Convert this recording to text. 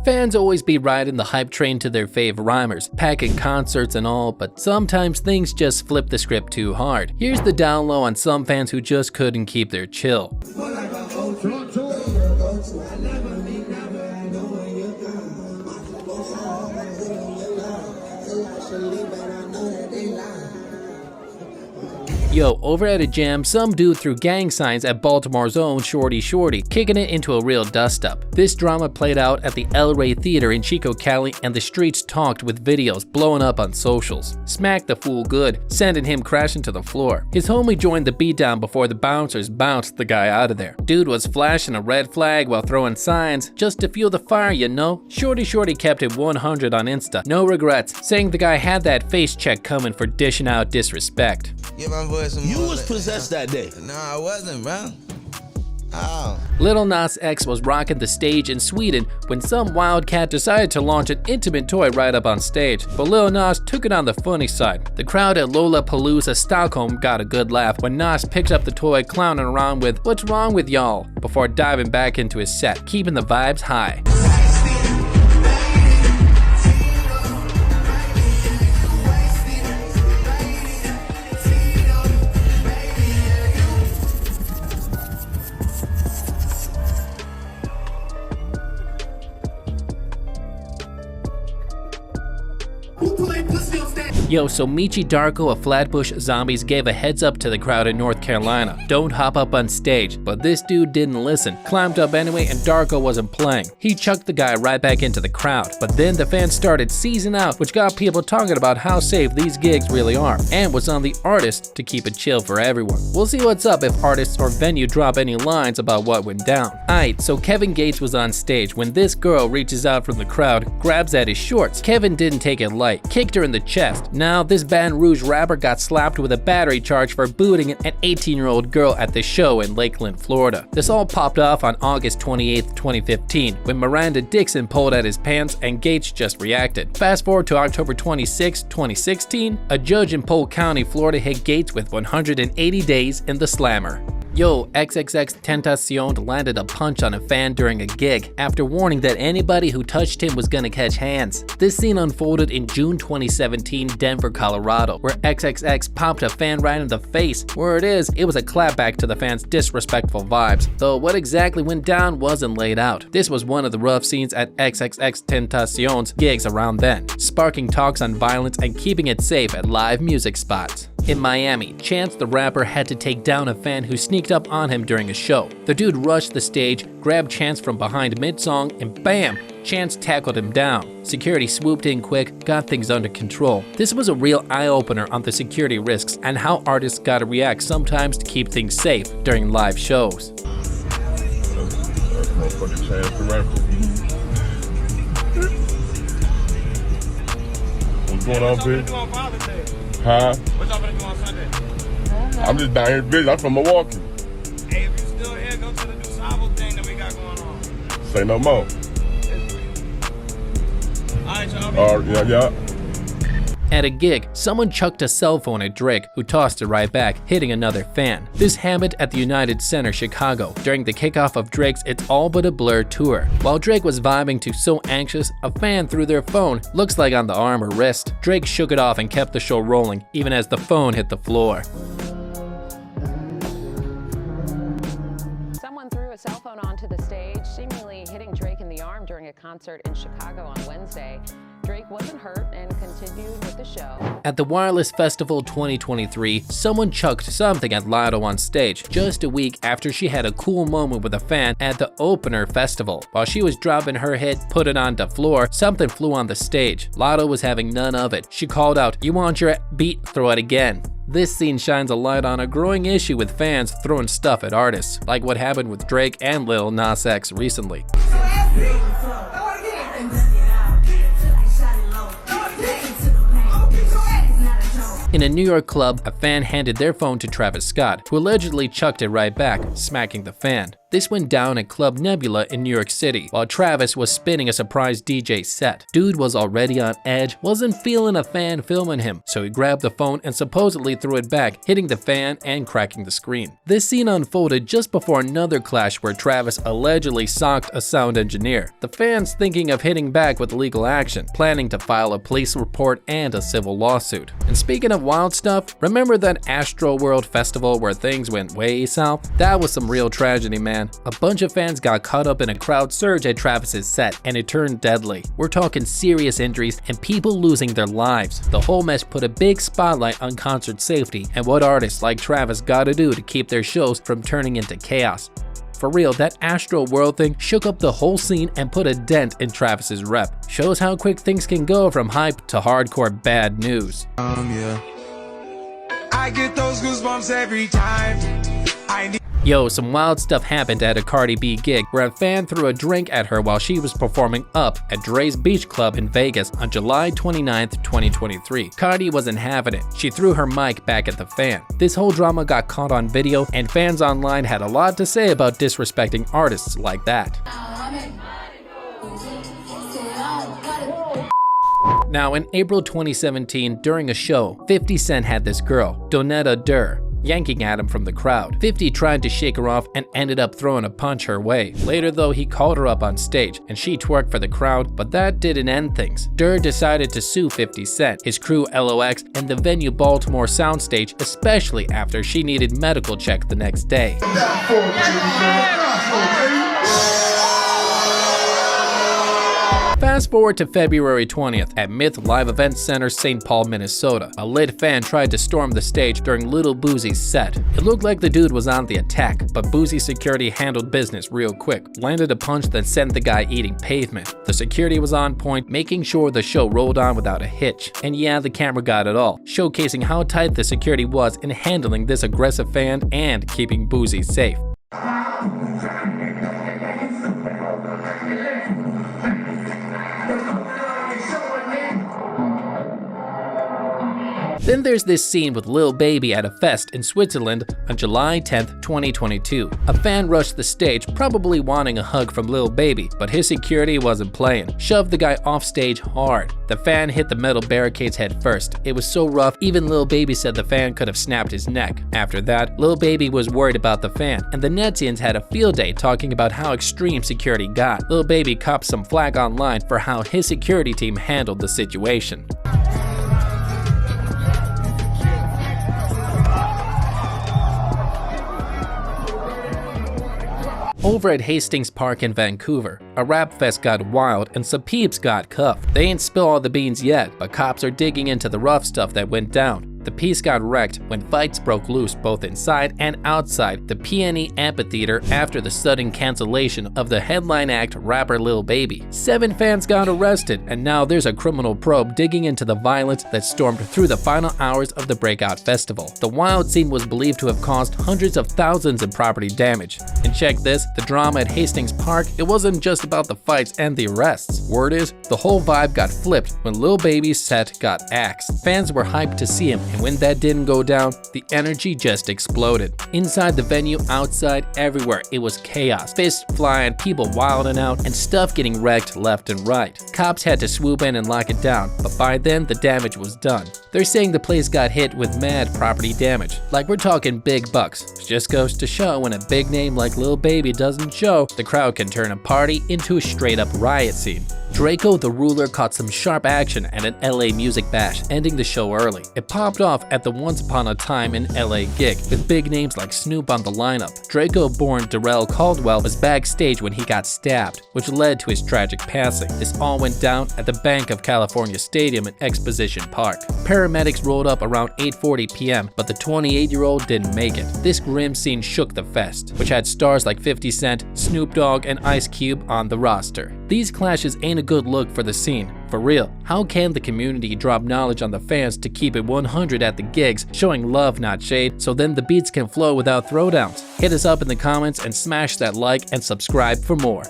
Fans always be riding the hype train to their fave rhymers, packing concerts and all, but sometimes things just flip the script too hard. Here's the down low on some fans who just couldn't keep their chill. Yo, over at a jam, some dude threw gang signs at Baltimore's own Shordie Shordie, kicking it into a real dust-up. This drama played out at the Rey Theatre in Chico, Cali, and the streets talked with videos blowing up on socials. Smacked the fool good, sending him crashing to the floor. His homie joined the beatdown before the bouncers bounced the guy out of there. Dude was flashing a red flag while throwing signs, just to fuel the fire, you know. Shordie Shordie kept it 100 on Insta, no regrets, saying the guy had that face check coming for dishing out disrespect. Get my voice some You more was possessed that day. No, I wasn't, bro. Oh. Lil Nas X was rocking the stage in Sweden when some wildcat decided to launch an intimate toy right up on stage, but Lil Nas took it on the funny side. The crowd at Lollapalooza Stockholm got a good laugh when Nas picked up the toy clowning around with "What's wrong with y'all?" before diving back into his set, keeping the vibes high. Yo, so Meechy Darko of Flatbush Zombies gave a heads up to the crowd in North Carolina. Don't hop up on stage, but this dude didn't listen, climbed up anyway, and Darko wasn't playing. He chucked the guy right back into the crowd, but then the fans started seizing out, which got people talking about how safe these gigs really are, and was on the artist to keep it chill for everyone. We'll see what's up if artists or venue drop any lines about what went down. Aight, so Kevin Gates was on stage when this girl reaches out from the crowd, grabs at his shorts. Kevin didn't take it light, kicked her in the chest. Now this Baton Rouge rapper got slapped with a battery charge for booting an 18-year-old girl at the show in Lakeland, Florida. This all popped off on August 28, 2015, when Miranda Dixon pulled at his pants and Gates just reacted. Fast forward to October 26, 2016, a judge in Polk County, Florida hit Gates with 180 days in the slammer. Yo, XXXTentacion landed a punch on a fan during a gig after warning that anybody who touched him was gonna catch hands. This scene unfolded in June 2017, Denver, Colorado, where XXX popped a fan right in the face. Word is, it was a clapback to the fan's disrespectful vibes, though what exactly went down wasn't laid out. This was one of the rough scenes at XXXTentacion's gigs around then, sparking talks on violence and keeping it safe at live music spots. In Miami, Chance the rapper had to take down a fan who sneaked up on him during a show. The dude rushed the stage, grabbed Chance from behind mid-song, and bam! Chance tackled him down. Security swooped in quick, got things under control. This was a real eye-opener on the security risks and how artists gotta react sometimes to keep things safe during live shows. What's going on, bitch? Huh? What y'all gonna do on Sunday? I'm just down here busy. I'm from Milwaukee. Hey, if you still here, go to the DuSable thing that we got going on. Say no more. Alright, y'all. Yeah. At a gig, someone chucked a cell phone at Drake, who tossed it right back, hitting another fan. This happened at the United Center, Chicago, during the kickoff of Drake's It's All But a Blur tour. While Drake was vibing to So Anxious, a fan threw their phone, looks like on the arm or wrist. Drake shook it off and kept the show rolling, even as the phone hit the floor. Someone threw a cell phone onto the stage, seemingly hitting Drake in the arm during a concert in Chicago on Wednesday. Drake wasn't hurt and continued with the show. At the Wireless Festival 2023, someone chucked something at Latto on stage just a week after she had a cool moment with a fan at the opener festival. While she was dropping her hit, Put It On the Floor, something flew on the stage. Latto was having none of it. She called out, "You want your beat? Throw it again." This scene shines a light on a growing issue with fans throwing stuff at artists, like what happened with Drake and Lil Nas X recently. In a New York club, a fan handed their phone to Travis Scott, who allegedly chucked it right back, smacking the fan. This went down at Club Nebula in New York City, while Travis was spinning a surprise DJ set. Dude was already on edge, wasn't feeling a fan filming him, so he grabbed the phone and supposedly threw it back, hitting the fan and cracking the screen. This scene unfolded just before another clash where Travis allegedly socked a sound engineer. The fans thinking of hitting back with legal action, planning to file a police report and a civil lawsuit. And speaking of wild stuff, remember that Astroworld festival where things went way south? That was some real tragedy, man. A bunch of fans got caught up in a crowd surge at Travis's set, and it turned deadly. We're talking serious injuries and people losing their lives. The whole mess put a big spotlight on concert safety and what artists like Travis gotta do to keep their shows from turning into chaos. For real, that Astroworld thing shook up the whole scene and put a dent in Travis's rep. Shows how quick things can go from hype to hardcore bad news. Yeah. I get those goosebumps every time. Yo, some wild stuff happened at a Cardi B gig where a fan threw a drink at her while she was performing Up at Dre's Beach Club in Vegas on July 29th, 2023. Cardi wasn't having it. She threw her mic back at the fan. This whole drama got caught on video, and fans online had a lot to say about disrespecting artists like that. Now, in April 2017, during a show, 50 Cent had this girl, Donetta Durr, yanking at him from the crowd. 50 tried to shake her off and ended up throwing a punch her way. Later though, he called her up on stage and she twerked for the crowd, but that didn't end things. Durr decided to sue 50 Cent, his crew LOX, and the venue Baltimore soundstage, especially after she needed medical check the next day. Fast forward to February 20th at Myth Live Event Center, St. Paul, Minnesota. A lit fan tried to storm the stage during Lil Boosie's set. It looked like the dude was on the attack, but Boosie's security handled business real quick, landed a punch that sent the guy eating pavement. The security was on point, making sure the show rolled on without a hitch. And yeah, the camera got it all, showcasing how tight the security was in handling this aggressive fan and keeping Boosie safe. Then there's this scene with Lil Baby at a fest in Switzerland on July 10th, 2022. A fan rushed the stage, probably wanting a hug from Lil Baby, but his security wasn't playing. Shoved the guy off stage hard. The fan hit the metal barricades head first. It was so rough, even Lil Baby said the fan could have snapped his neck. After that, Lil Baby was worried about the fan, and the Netians had a field day talking about how extreme security got. Lil Baby copped some flack online for how his security team handled the situation. Over at Hastings Park in Vancouver, a rap fest got wild and some peeps got cuffed. They ain't spill all the beans yet, but cops are digging into the rough stuff that went down. The piece got wrecked when fights broke loose both inside and outside the PNE amphitheater after the sudden cancellation of the headline act rapper Lil Baby. 7 fans got arrested, and now there's a criminal probe digging into the violence that stormed through the final hours of the Breakout Festival. The wild scene was believed to have caused hundreds of thousands in property damage. And check this, the drama at Hastings Park, it wasn't just about the fights and the arrests. Word is, the whole vibe got flipped when Lil Baby's set got axed. Fans were hyped to see him, and when that didn't go down, the energy just exploded. Inside the venue, outside, everywhere, it was chaos. Fists flying, people wilding out, and stuff getting wrecked left and right. Cops had to swoop in and lock it down, but by then the damage was done. They're saying the place got hit with mad property damage. Like we're talking big bucks. It just goes to show when a big name like Lil Baby doesn't show, the crowd can turn a party into a straight up riot scene. Drakeo the Ruler caught some sharp action at an LA music bash, ending the show early. It popped off at the Once Upon a Time in LA gig, with big names like Snoop on the lineup. Draco-born Darrell Caldwell was backstage when he got stabbed, which led to his tragic passing. This all went down at the Bank of California Stadium in Exposition Park. Paramedics rolled up around 8:40 p.m., but the 28-year-old didn't make it. This grim scene shook the fest, which had stars like 50 Cent, Snoop Dogg, and Ice Cube on the roster. These clashes ain't a good look for the scene. For real, how can the community drop knowledge on the fans to keep it 100 at the gigs, showing love not shade, so then the beats can flow without throwdowns? Hit us up in the comments and smash that like and subscribe for more.